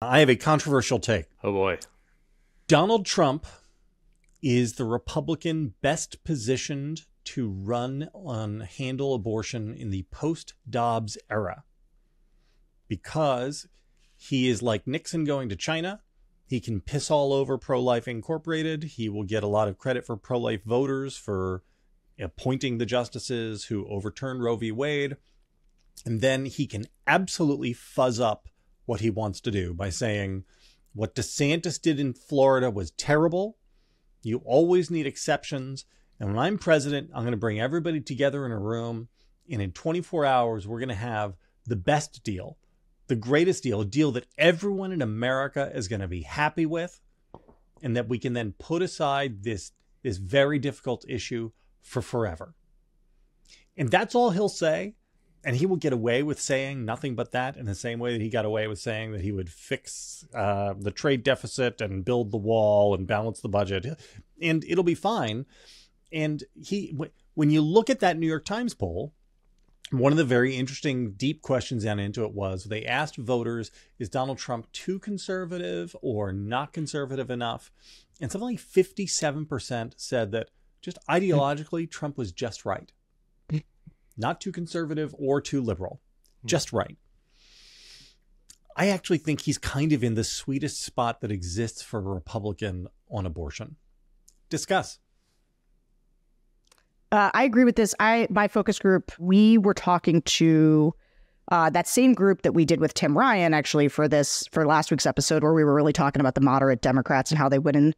I have a controversial take. Oh, boy. Donald Trump is the Republican best positioned to run on handle abortion in the post-Dobbs era because he is like Nixon going to China. He can piss all over Pro-Life Incorporated. He will get a lot of credit for pro-life voters for appointing the justices who overturned Roe v. Wade. And then he can absolutely fuzz up what he wants to do by saying what DeSantis did in Florida was terrible. You always need exceptions. And when I'm president, I'm going to bring everybody together in a room. And in 24 hours, we're going to have the best deal, the greatest deal, a deal that everyone in America is going to be happy with. And that we can then put aside this very difficult issue for forever. And that's all he'll say. And he will get away with saying nothing but that in the same way that he got away with saying that he would fix the trade deficit and build the wall and balance the budget. And it'll be fine. And when you look at that New York Times poll, one of the very interesting deep questions down into it was they asked voters, is Donald Trump too conservative or not conservative enough? And something like 57% said that just ideologically, Trump was just right. Not too conservative or too liberal, just right. I actually think he's kind of in the sweetest spot that exists for a Republican on abortion. Discuss. I agree with this. My focus group, we were talking to that same group that we did with Tim Ryan, actually, for last week's episode, where we were really talking about the moderate Democrats and how they win in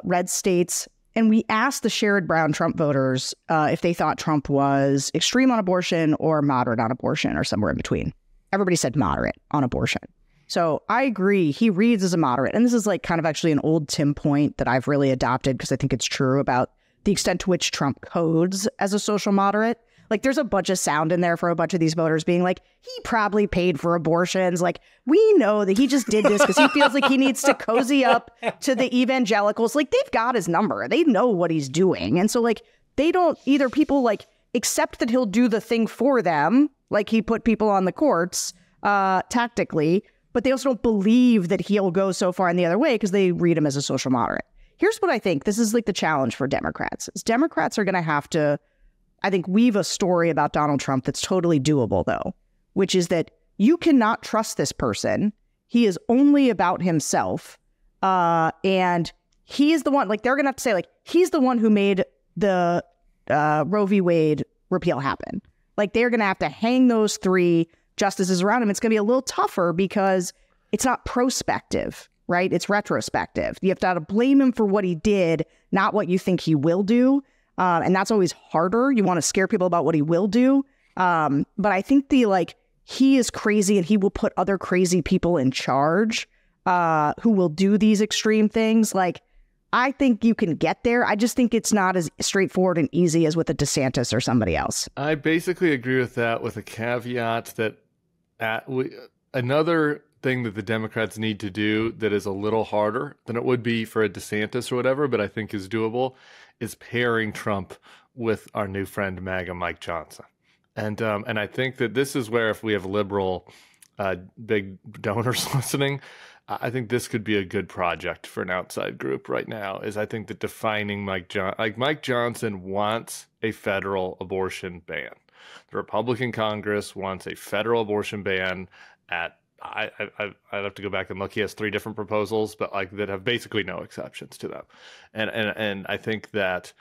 red states. And we asked the Sherrod Brown Trump voters if they thought Trump was extreme on abortion or moderate on abortion or somewhere in between. Everybody said moderate on abortion. So I agree. He reads as a moderate. And this is like kind of actually an old Tim point that I've really adopted because I think it's true about the extent to which Trump codes as a social moderate. Like there's a bunch of sound in there for a bunch of these voters being like, he probably paid for abortions. Like we know that he just did this because he feels like he needs to cozy up to the evangelicals. Like they've got his number. They know what he's doing. And so like they don't either people like accept that he'll do the thing for them. Like he put people on the courts tactically, but they also don't believe that he'll go so far in the other way because they read him as a social moderate. Here's what I think. This is like the challenge for Democrats. Is Democrats are going to have to, I think, weave a story about Donald Trump that's totally doable, though, which is that you cannot trust this person. He is only about himself. And he is the one, like, they're going to have to say, like, he's the one who made the Roe v. Wade repeal happen. Like, they're going to have to hang those three justices around him. It's going to be a little tougher because it's not prospective, right? It's retrospective. You have to blame him for what he did, not what you think he will do. And that's always harder. You want to scare people about what he will do. But I think he is crazy and he will put other crazy people in charge who will do these extreme things. Like, I think you can get there. I just think it's not as straightforward and easy as with a DeSantis or somebody else. I basically agree with that with a caveat that another thing that the Democrats need to do that is a little harder than it would be for a DeSantis or whatever, but I think is doable, is pairing Trump with our new friend MAGA Mike Johnson. And I think that this is where, if we have liberal big donors listening, I think this could be a good project for an outside group right now. Is I think that defining Mike Johnson wants a federal abortion ban. The Republican Congress wants a federal abortion ban at, I'd have to go back and look. He has 3 different proposals, but that have basically no exceptions to them. And I think that,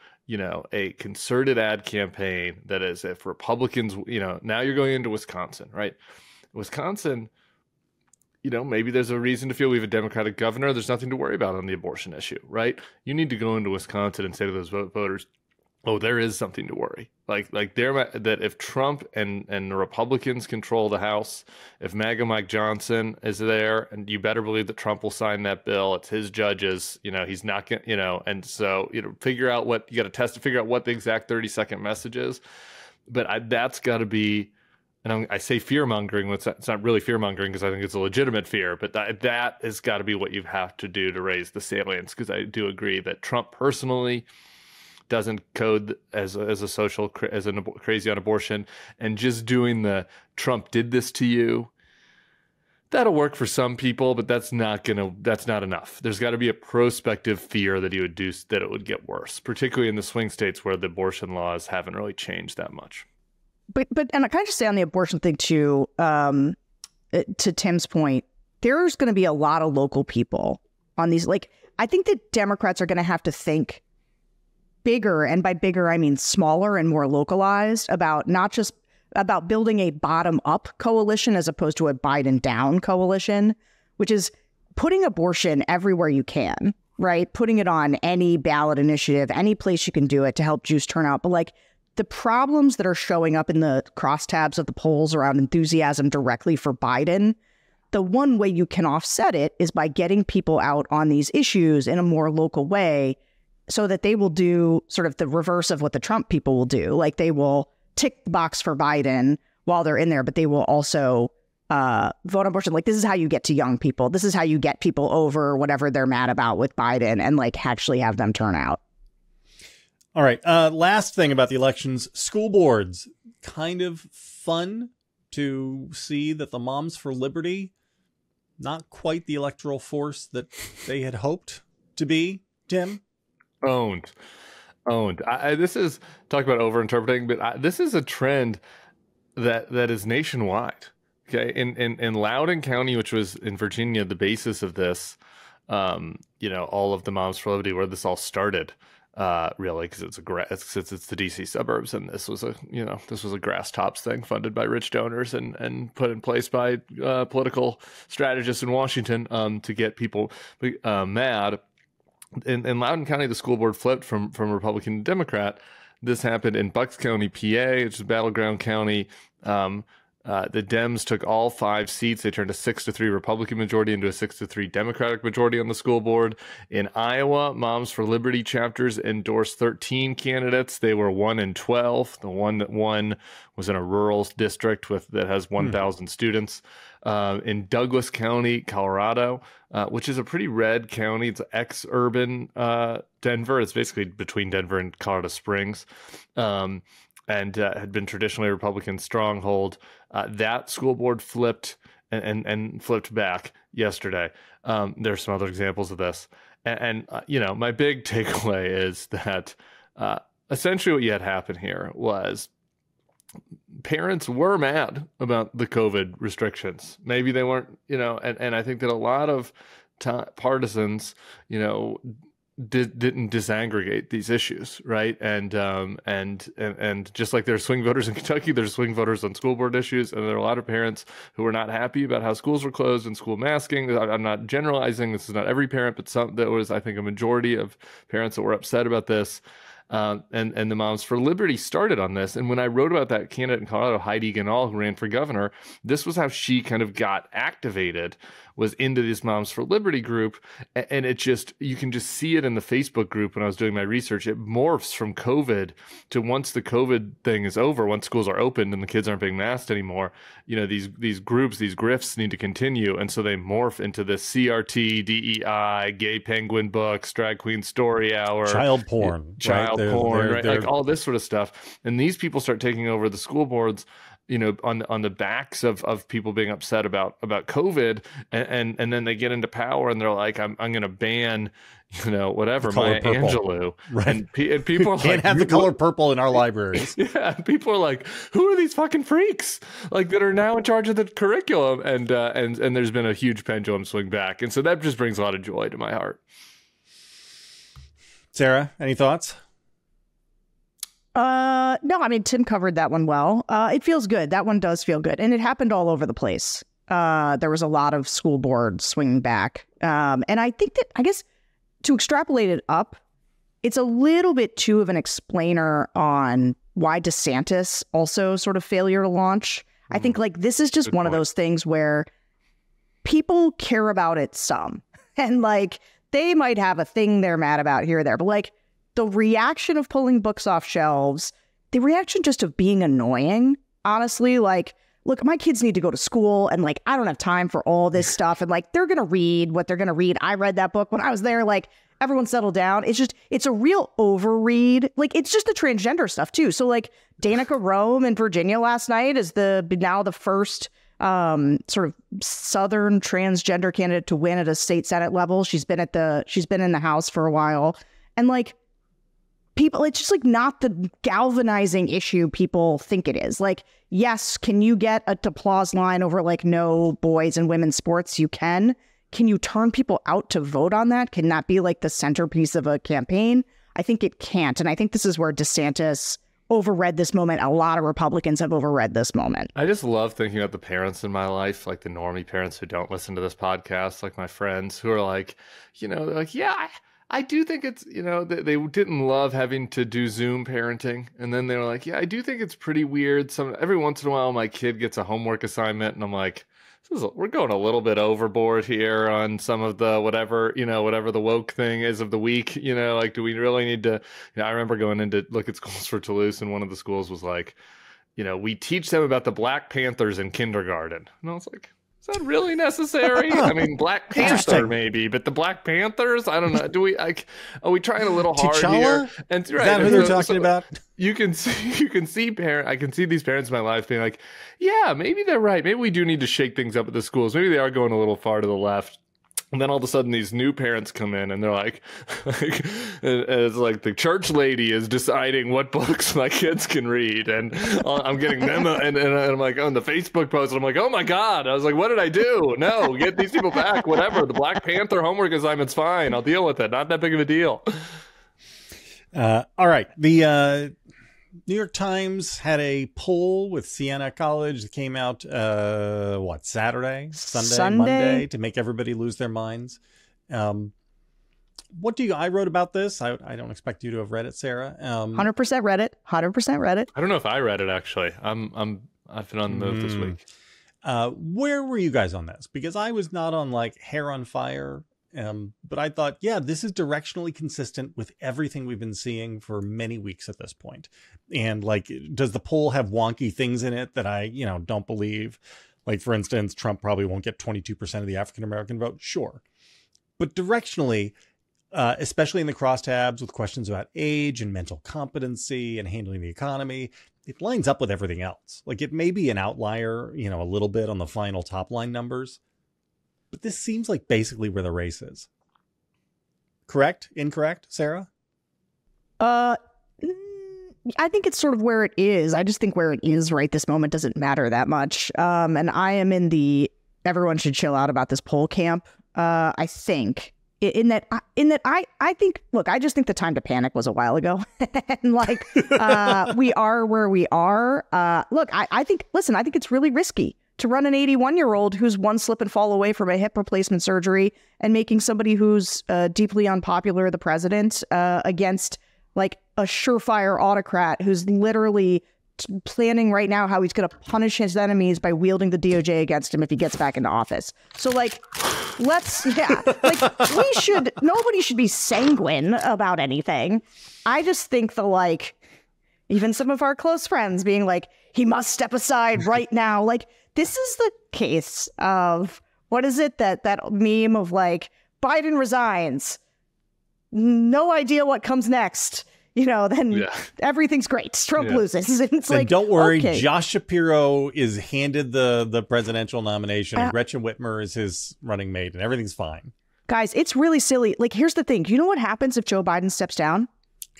a concerted ad campaign that is, if Republicans, now you're going into Wisconsin, right? Wisconsin, maybe there's a reason to feel we have a Democratic governor. There's nothing to worry about on the abortion issue, right? You need to go into Wisconsin and say to those voters, oh, there is something to worry. That if Trump and the Republicans control the House, if MAGA Mike Johnson is there, and you better believe that Trump will sign that bill. It's his judges, he's not going to, and so, figure out what, you got to test to figure out what the exact 30-second message is. But that's got to be, and I say fear-mongering, it's not really fear-mongering because I think it's a legitimate fear, but that has got to be what you have to do to raise the salience, because I do agree that Trump personally doesn't code as a crazy on abortion, and just doing the Trump did this to you That'll work for some people, but that's not enough. There's got to be a prospective fear that that it would get worse, particularly in the swing states where the abortion laws haven't really changed that much. But and I kind of just say on the abortion thing too, to Tim's point, there's going to be a lot of local people on these. Like, I think that Democrats are going to have to think bigger, and by bigger I mean smaller and more localized, about not just about building a bottom-up coalition as opposed to a Biden-down coalition, which is putting abortion everywhere you can, right? Putting it on any ballot initiative, any place you can do it to help juice turnout. But like the problems that are showing up in the crosstabs of the polls around enthusiasm directly for Biden, the one way you can offset it is by getting people out on these issues in a more local way so that they will do sort of the reverse of what the Trump people will do. Like they will tick the box for Biden while they're in there, but they will also vote abortion. Like, this is how you get to young people. This is how you get people over whatever they're mad about with Biden and like actually have them turn out. All right. Last thing about the elections, school boards. Kind of fun to see that the Moms for Liberty, not quite the electoral force that they had hoped to be, Tim. Owned. This is, talk about overinterpreting, but this is a trend that is nationwide. Okay, in Loudoun County, which was in Virginia, the basis of this, all of the Moms for Liberty, where this all started, really, because it's the DC suburbs, and this was a grass tops thing funded by rich donors and put in place by political strategists in Washington to get people mad. In Loudoun County, the school board flipped from Republican to Democrat. This happened in Bucks County, PA, which is a battleground county. The Dems took all 5 seats. They turned a 6-3 Republican majority into a 6-3 Democratic majority on the school board. In Iowa, Moms for Liberty chapters endorsed 13 candidates. They were 1-12. The one that won was in a rural district that has 1,000 students. In Douglas County, Colorado, which is a pretty red county. It's ex-urban Denver. It's basically between Denver and Colorado Springs. And had been traditionally a Republican stronghold. That school board flipped and flipped back yesterday. There's some other examples of this. And my big takeaway is that essentially what you had happen here was parents were mad about the COVID restrictions. Maybe they weren't, and I think that a lot of partisans, didn't disaggregate these issues, right? And just like there's swing voters in Kentucky, there's swing voters on school board issues, and there are a lot of parents who were not happy about how schools were closed and school masking. I'm not generalizing. This is not every parent, but there was, I think, a majority of parents that were upset about this. And the Moms for Liberty started on this. And when I wrote about that candidate in Colorado, Heidi Ganahl, who ran for governor, this was how she kind of got activated, was into this Moms for Liberty group. And you can just see it in the Facebook group when I was doing my research. It morphs from COVID to once the COVID thing is over, once schools are opened and the kids aren't being masked anymore, these groups, these grifts need to continue. And so they morph into this CRT, DEI, gay penguin books, drag queen story hour. Child porn. Right? Like all this sort of stuff. And these people start taking over the school boards, on the backs of people being upset about COVID, and then they get into power and they're like, I'm going to ban, whatever, Maya Angelou. Right. And people are can't have the color purple in our libraries. Yeah. People are like, who are these fucking freaks that are now in charge of the curriculum? And there's been a huge pendulum swing back. And so that just brings a lot of joy to my heart. Sarah, any thoughts? No, I mean, Tim covered that one well. It feels good. That one does feel good. And it happened all over the place. There was a lot of school boards swinging back. And I think that, I guess, to extrapolate it up, it's a little bit too of an explainer on why DeSantis also sort of failure to launch. I think this is just one of those things where people care about it some. And they might have a thing they're mad about here or there. But the reaction of pulling books off shelves, the reaction just of being annoying, honestly, look, my kids need to go to school and I don't have time for all this stuff. And they're going to read what they're going to read. I read that book when I was there, everyone settled down. It's a real overread. It's just the transgender stuff too. So Danica Rome in Virginia last night is now the first sort of Southern transgender candidate to win at a state Senate level. She's been in the House for a while. And like people, it's just like not the galvanizing issue people think it is. Like, yes, can you get a applause line over like no boys and women's sports? You can. Can you turn people out to vote on that? Can that be like the centerpiece of a campaign? I think it can't. And I think this is where DeSantis overread this moment. A lot of Republicans have overread this moment. I just love thinking about the parents in my life, like the normie parents who don't listen to this podcast, like my friends who are like, you know, they're like, yeah, I do think it's, you know, they didn't love having to do Zoom parenting. And then they were like, yeah, I do think it's pretty weird. Every once in a while, my kid gets a homework assignment and I'm like, we're going a little bit overboard here on some of the whatever the woke thing is of the week, you know, like, do we really need to, you know, I remember going in to look at schools for Toulouse and one of the schools was like, you know, we teach them about the Black Panthers in kindergarten. And I was like, is that really necessary? I mean, Black Panther maybe, but the Black Panthers, I don't know. Are we trying a little hard T'Challa? here? And is that who they're talking about? I can see these parents in my life being like, yeah, maybe they're right. Maybe we do need to shake things up at the schools. Maybe they are going a little far to the left. And then all of a sudden these new parents come in and they're like it's like the church lady is deciding what books my kids can read. And I'm getting them and I'm like on the Facebook post, I'm like, oh my God. I was like, what did I do? No, get these people back, whatever. The Black Panther homework assignment's fine. I'll deal with it. Not that big of a deal. All right. The New York Times had a poll with Siena College that came out, Sunday, Monday, to make everybody lose their minds. I wrote about this. I don't expect you to have read it, Sarah. 100% read it. 100% read it. I don't know if I read it, actually. I've been on the move this week. Where were you guys on this? Because I was not on like hair on fire. But I thought, yeah, this is directionally consistent with everything we've been seeing for many weeks at this point. And like, does the poll have wonky things in it that I, don't believe? Like, for instance, Trump probably won't get 22% of the African-American vote. Sure. But directionally, especially in the crosstabs with questions about age and mental competency and handling the economy, it lines up with everything else. Like, it may be an outlier, a little bit on the final top line numbers. But this seems like basically where the race is. Correct? Incorrect, Sarah? I think it's sort of where it is. I just think where it is right this moment doesn't matter that much. And I am in the everyone should chill out about this poll camp. I think in that I think, look, I just think the time to panic was a while ago. And like, we are where we are. Look, I think it's really risky to run an 81-year-old who's one slip and fall away from a hip replacement surgery and making somebody who's deeply unpopular the president against like a surefire autocrat who's literally planning right now how he's going to punish his enemies by wielding the DOJ against him if he gets back into office. So like, nobody should be sanguine about anything. I just think even some of our close friends being like, he must step aside right now. Like, this is the case of, what is it, that meme of like, Biden resigns, no idea what comes next, then everything's great. Trump loses. And it's like, don't worry, okay. Josh Shapiro is handed the presidential nomination and Gretchen Whitmer is his running mate and everything's fine. Guys, it's really silly. Like, here's the thing. Do you know what happens if Joe Biden steps down?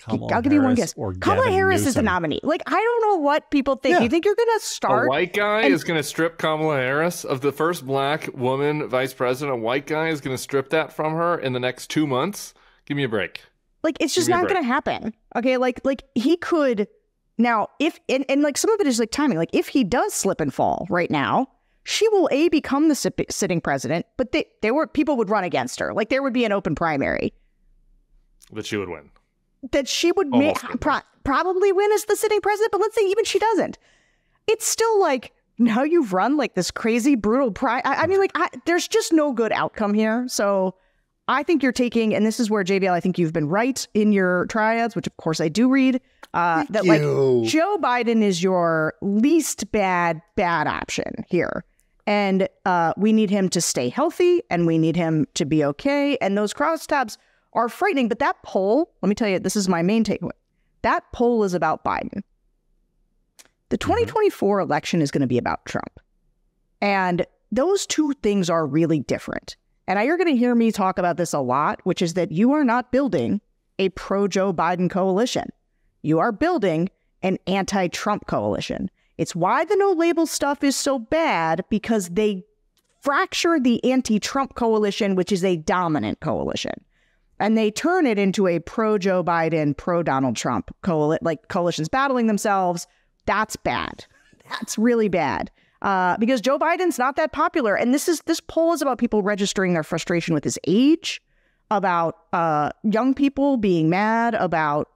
I'll give you one guess. Kamala Harris is the nominee. Like, I don't know what people think. Yeah. You think you're going to start? A white guy is going to strip Kamala Harris of the first black woman vice president. A white guy is going to strip that from her in the next 2 months? Give me a break. Like, it's just not going to happen. Okay, like he could now if and like some of it is like timing. Like, if he does slip and fall right now, she will become the sitting president. But people would run against her. Like, there would be an open primary. That she would win. That she would probably win as the sitting president, but let's say even she doesn't. It's still like, now you've run like this crazy, brutal there's just no good outcome here. So I think you're taking, and this is where, JVL, I think you've been right in your triads, which of course I do read, like Joe Biden is your least bad option here. And we need him to stay healthy and we need him to be okay. And those crosstabs are frightening. But that poll, let me tell you, this is my main takeaway. That poll is about Biden. The 2024 election is going to be about Trump. And those two things are really different. And you're going to hear me talk about this a lot, which is that you are not building a pro-Joe Biden coalition. You are building an anti-Trump coalition. It's why the no label stuff is so bad, because they fracture the anti-Trump coalition, which is a dominant coalition. And they turn it into a pro-Joe Biden, pro-Donald Trump coalitions battling themselves. That's bad. That's really bad. Because Joe Biden's not that popular. And this poll is about people registering their frustration with his age, about young people being mad about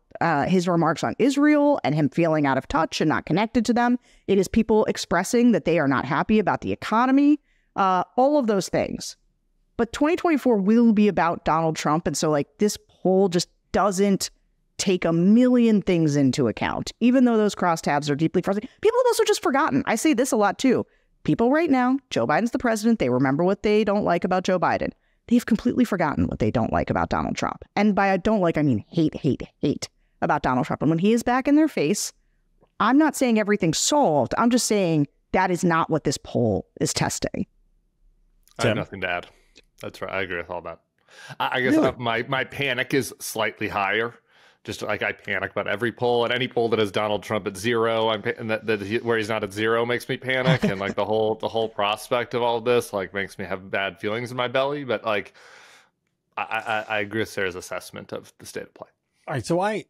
his remarks on Israel and him feeling out of touch and not connected to them. It is people expressing that they are not happy about the economy, all of those things. But 2024 will be about Donald Trump. And so this poll just doesn't take a million things into account, even though those crosstabs are deeply frustrating. People have also just forgotten. I say this a lot too. People right now, Joe Biden's the president. They remember what they don't like about Joe Biden. They've completely forgotten what they don't like about Donald Trump. And by don't like, I mean hate about Donald Trump. And when he is back in their face, I'm not saying everything's solved. I'm just saying that is not what this poll is testing. I have nothing to add. That's right. I agree with all that. I guess really? My panic is slightly higher. Just like I panic about every poll, and any poll that has Donald Trump at 0, where he's not at 0 makes me panic, and the whole prospect of all of this makes me have bad feelings in my belly. But I agree with Sarah's assessment of the state of play. All right, so I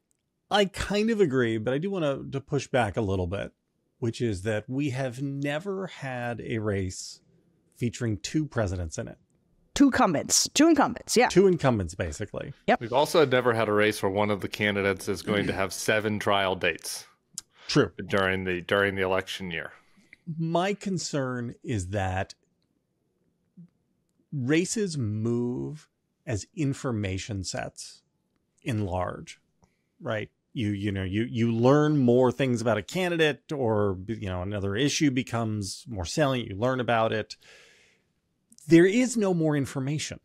kind of agree, but I do want to push back a little bit, which is that we have never had a race featuring 2 presidents in it. Two incumbents, yeah. 2 incumbents, basically. Yep. We've also never had a race where one of the candidates is going to have 7 trial dates. True. During the election year. My concern is that races move as information sets enlarge, right? You learn more things about a candidate, or another issue becomes more salient. You learn about it. There is no more information,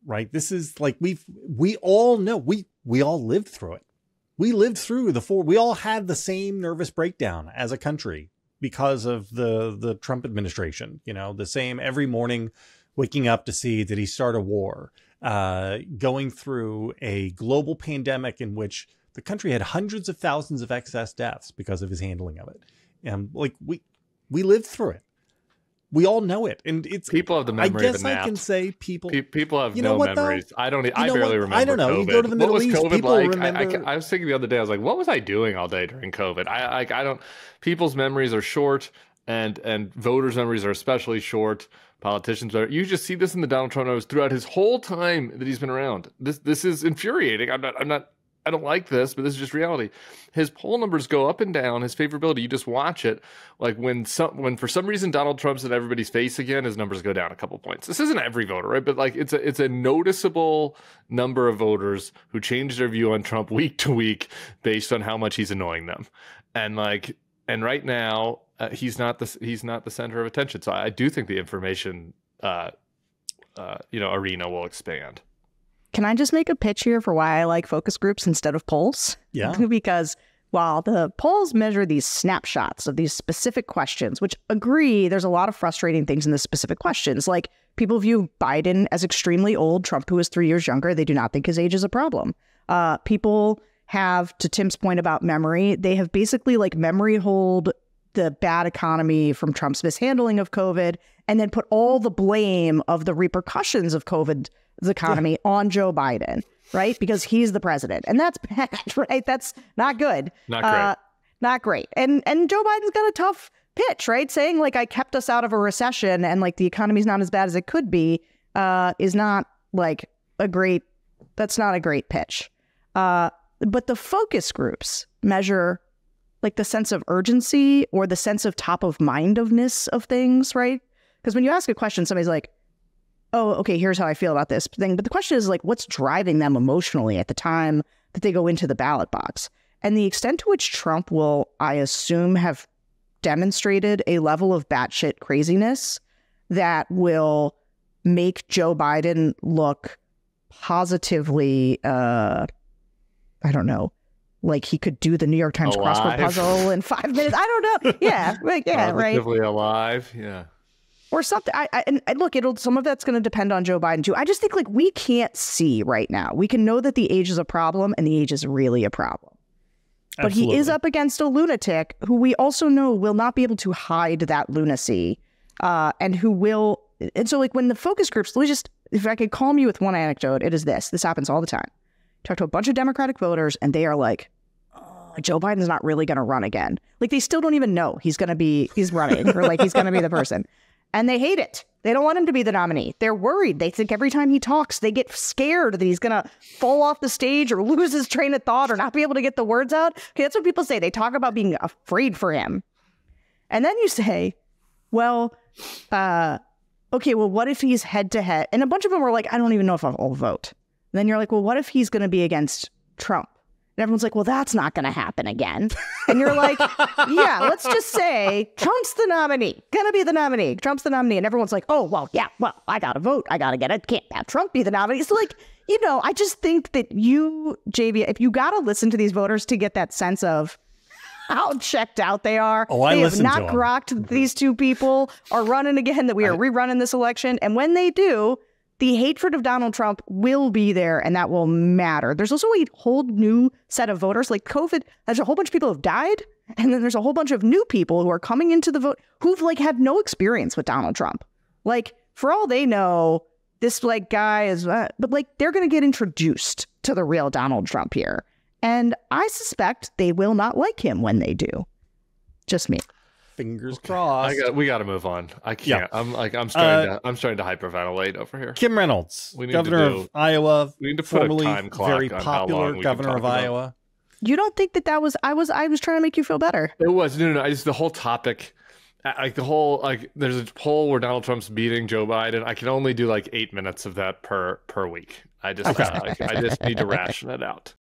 right? This is we all know, we all lived through it. We lived through we all had the same nervous breakdown as a country because of the Trump administration, the same every morning waking up to see, did he start a war, going through a global pandemic in which the country had hundreds of thousands of excess deaths because of his handling of it. And we lived through it. We all know it, and it's people have the memory. I guess I can say people have no memories. Though? I barely remember. I don't know. COVID. You go to the Middle East, COVID people like? remember. I was thinking the other day. I was like, what was I doing all day during COVID? I don't. People's memories are short, and voters' memories are especially short. Politicians are. You just see this in the Donald Trump numbers throughout his whole time that he's been around. This is infuriating. I don't like this, but this is just reality. His poll numbers go up and down, his favorability. You just watch it. When for some reason Donald Trump's in everybody's face again, his numbers go down a couple points. This isn't every voter, right? But it's a noticeable number of voters who change their view on Trump week to week based on how much he's annoying them. And right now he's not the center of attention. So I do think the information arena will expand. Can I just make a pitch here for why I like focus groups instead of polls? Yeah. Because while the polls measure these snapshots of these specific questions, which agree, there's a lot of frustrating things in the specific questions. Like, people view Biden as extremely old. Trump, who is 3 years younger, they do not think his age is a problem. People have, to Tim's point about memory, they have basically memory hold the bad economy from Trump's mishandling of COVID, and then put all the blame of the repercussions of COVID's economy on Joe Biden, right? Because he's the president. And that's bad, right? That's not good. Not great. And Joe Biden's got a tough pitch, right? Saying I kept us out of a recession and the economy's not as bad as it could be is not that's not a great pitch. But the focus groups measure the sense of urgency or the sense of top of mindedness of things, right? Because when you ask a question, somebody's like, oh, okay, here's how I feel about this thing. But the question is what's driving them emotionally at the time that they go into the ballot box? And the extent to which Trump will, I assume, have demonstrated a level of batshit craziness that will make Joe Biden look positively, I don't know, he could do the New York Times crossword puzzle in 5 minutes. I don't know. Yeah, right. Positively alive. Yeah. or something. And look, some of that's going to depend on Joe Biden too. I just think like we can't see right now. We can know that the age is a problem, and the age is really a problem. But Absolutely. he is up against a lunatic who we also know will not be able to hide that lunacy, and who will. And so, like, when the focus groups, if I could calm you with one anecdote, it is this. This happens all the time. Talk to a bunch of Democratic voters, and they are like, oh, Joe Biden's not really going to run again. Like, they still don't even know he's running, or like he's going to be the person. And they hate it. They don't want him to be the nominee. They're worried. They think every time he talks, they get scared that he's going to fall off the stage or lose his train of thought or not be able to get the words out. Okay, that's what people say. They talk about being afraid for him. And then you say, well, okay, well, what if he's head to head? And a bunch of them were like, I don't even know if I'll vote. And then you're like, well, what if he's going to be against Trump? And everyone's like, well, that's not going to happen again. And you're like, yeah, let's just say Trump's the nominee, going to be the nominee. Trump's the nominee. And everyone's like, oh, well, yeah, well, I got to vote. I got to get it. Can't have Trump be the nominee. So like, you know, I just think that you, JV, if you got to listen to these voters to get that sense of how checked out they are. Oh, I they have listened not to them. grokked these two people are running again, that we are rerunning this election. And when they do, the hatred of Donald Trump will be there, and that will matter. There's also a whole new set of voters. Like COVID, there's a whole bunch of people who have died, and then there's a whole bunch of new people who are coming into the vote who've like had no experience with Donald Trump. Like, for all they know, this like guy is, but like they're going to get introduced to the real Donald Trump here. And I suspect they will not like him when they do. Just me. Fingers crossed. We got to move on. I can't. Yeah. I'm starting to hyperventilate over here. Kim Reynolds, We need governor of Iowa, we need to put a formerly time clock very on how long popular we can governor talk of about. Iowa. You don't think that was, I was trying to make you feel better. It was no. I just the whole topic, like the whole like. There's a poll where Donald Trump's beating Joe Biden. I can only do like 8 minutes of that per week. I just I just need to ration it out.